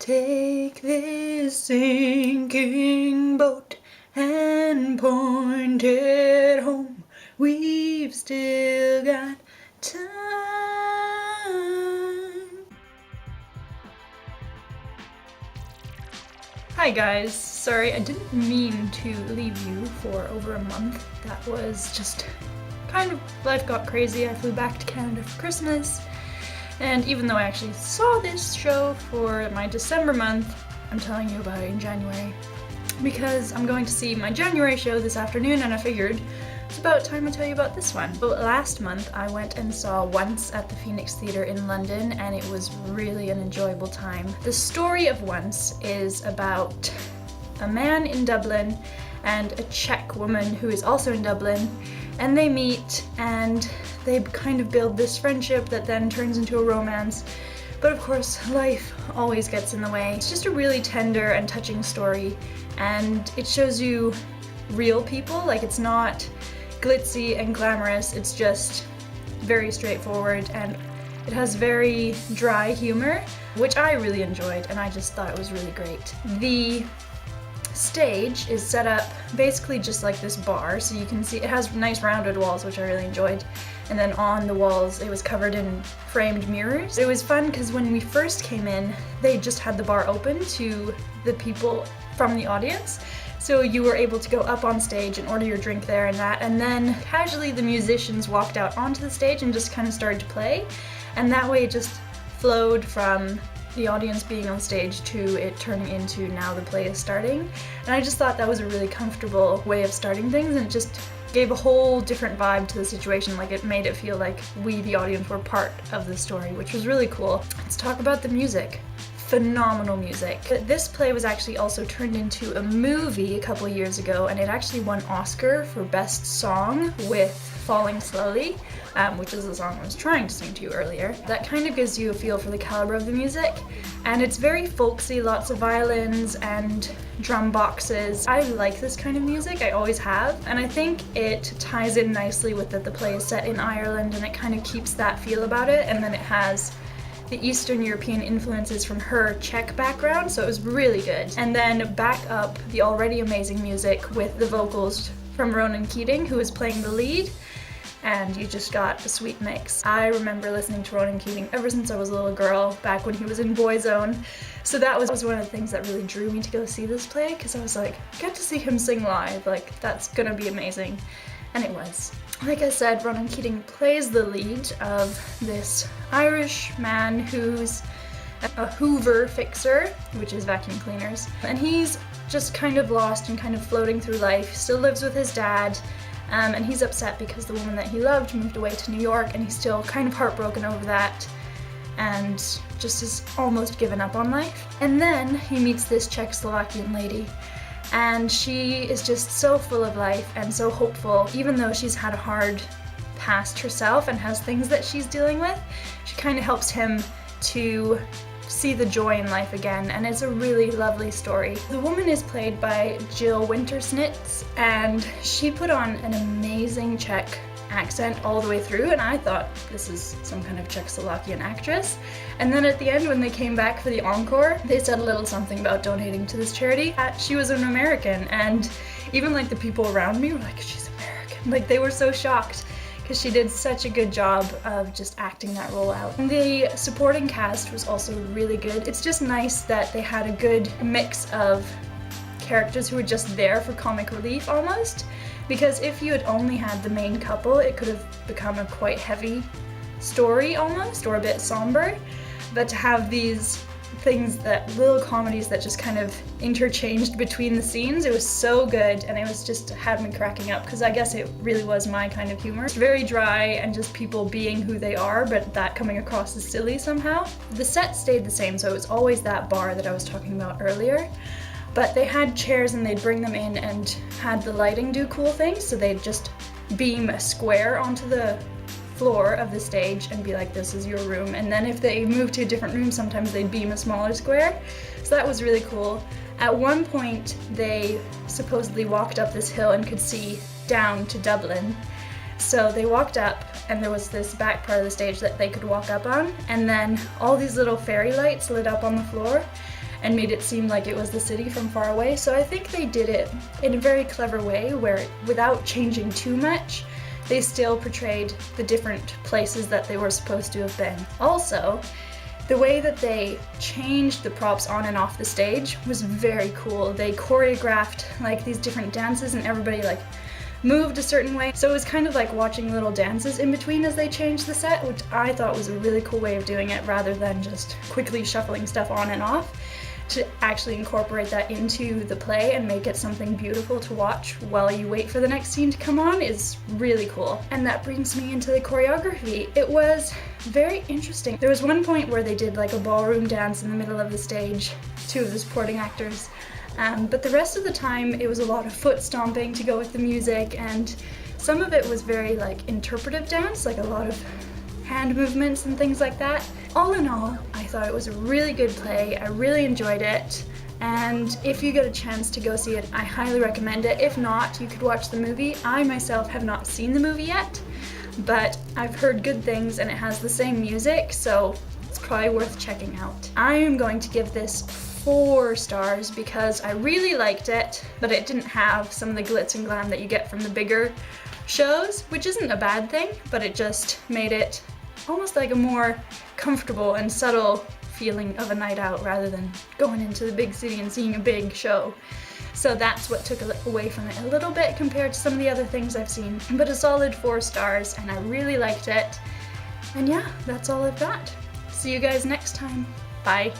Take this sinking boat and point it home. We've still got time. Hi guys, sorry I didn't mean to leave you for over a month. That was just kind of, life got crazy. I flew back to Canada for Christmas, and even though I actually saw this show for my December month, I'm telling you about it in January because I'm going to see my January show this afternoon, and I figured it's about time I tell you about this one. But last month I went and saw Once at the Phoenix Theatre in London, and it was really an enjoyable time. The story of Once is about a man in Dublin and a Czech woman who is also in Dublin, and they meet and they kind of build this friendship that then turns into a romance. But of course, life always gets in the way. It's just a really tender and touching story, and it shows you real people. Like, it's not glitzy and glamorous, it's just very straightforward, and it has very dry humor, which I really enjoyed, and I just thought it was really great. The stage is set up basically just like this bar, so you can see it has nice rounded walls, which I really enjoyed, and then on the walls it was covered in framed mirrors. It was fun because when we first came in, they just had the bar open to the people from the audience, so you were able to go up on stage and order your drink there and that, and then casually the musicians walked out onto the stage and just kind of started to play, and that way it just flowed from the audience being on stage to it turning into now the play is starting. And I just thought that was a really comfortable way of starting things, and it just gave a whole different vibe to the situation. Like, it made it feel like we, the audience, were part of the story, which was really cool. Let's talk about the music. Phenomenal music. This play was actually also turned into a movie a couple years ago, and it actually won Oscar for Best Song with Falling Slowly, which is the song I was trying to sing to you earlier. That kind of gives you a feel for the caliber of the music, and it's very folksy, lots of violins and drum boxes. I like this kind of music, I always have, and I think it ties in nicely with that the play is set in Ireland, and it kind of keeps that feel about it, and then it has the Eastern European influences from her Czech background, so it was really good. And then back up the already amazing music with the vocals from Ronan Keating, who is playing the lead, and you just got a sweet mix. I remember listening to Ronan Keating ever since I was a little girl, back when he was in Boyzone, so that was one of the things that really drew me to go see this play, because I was like, get to see him sing live, like, that's gonna be amazing. And it was. Like I said, Ronan Keating plays the lead of this Irish man who's a Hoover fixer, which is vacuum cleaners, and he's just kind of lost and kind of floating through life. Still lives with his dad, and he's upset because the woman that he loved moved away to New York, and he's still kind of heartbroken over that and just is almost given up on life. And then he meets this Czechoslovakian lady, and she is just so full of life and so hopeful. Even though she's had a hard past herself and has things that she's dealing with, she kind of helps him to see the joy in life again, and it's a really lovely story. The woman is played by Jill Wintersnitz, and she put on an amazing Czech accent all the way through, and I thought this is some kind of Czechoslovakian actress. And then at the end, when they came back for the encore, they said a little something about donating to this charity. She was an American, and even like the people around me were like, she's American. Like, they were so shocked because she did such a good job of just acting that role out. And the supporting cast was also really good. It's just nice that they had a good mix of characters who were just there for comic relief almost, because if you had only had the main couple, it could have become a quite heavy story almost, or a bit somber. But to have these things, that little comedies that just kind of interchanged between the scenes, it was so good, and it was just had me cracking up, because I guess it really was my kind of humor. It's very dry and just people being who they are, but that coming across as silly somehow. The set stayed the same, so it was always that bar that I was talking about earlier. But they had chairs, and they'd bring them in and had the lighting do cool things, so they'd just beam a square onto the floor of the stage and be like, this is your room. And then if they moved to a different room, sometimes they'd beam a smaller square. So that was really cool. At one point, they supposedly walked up this hill and could see down to Dublin. So they walked up, and there was this back part of the stage that they could walk up on, and then all these little fairy lights lit up on the floor. and made it seem like it was the city from far away. So I think they did it in a very clever way where, without changing too much, they still portrayed the different places that they were supposed to have been. Also, the way that they changed the props on and off the stage was very cool. They choreographed like these different dances and everybody like moved a certain way. So it was kind of like watching little dances in between as they changed the set, which I thought was a really cool way of doing it rather than just quickly shuffling stuff on and off. To actually incorporate that into the play and make it something beautiful to watch while you wait for the next scene to come on is really cool. And that brings me into the choreography. It was very interesting. There was one point where they did like a ballroom dance in the middle of the stage, two of the supporting actors, but the rest of the time it was a lot of foot stomping to go with the music, and some of it was very like interpretive dance, like a lot of hand movements and things like that. All in all, I thought it was a really good play. I really enjoyed it, and if you get a chance to go see it, I highly recommend it. If not, you could watch the movie. I myself have not seen the movie yet, but I've heard good things and it has the same music, so it's probably worth checking out. I am going to give this 4 stars because I really liked it, but it didn't have some of the glitz and glam that you get from the bigger shows, which isn't a bad thing, but it just made it almost like a more comfortable and subtle feeling of a night out rather than going into the big city and seeing a big show. So that's what took away from it a little bit compared to some of the other things I've seen. But a solid 4 stars, and I really liked it. And yeah, that's all I've got. See you guys next time. Bye.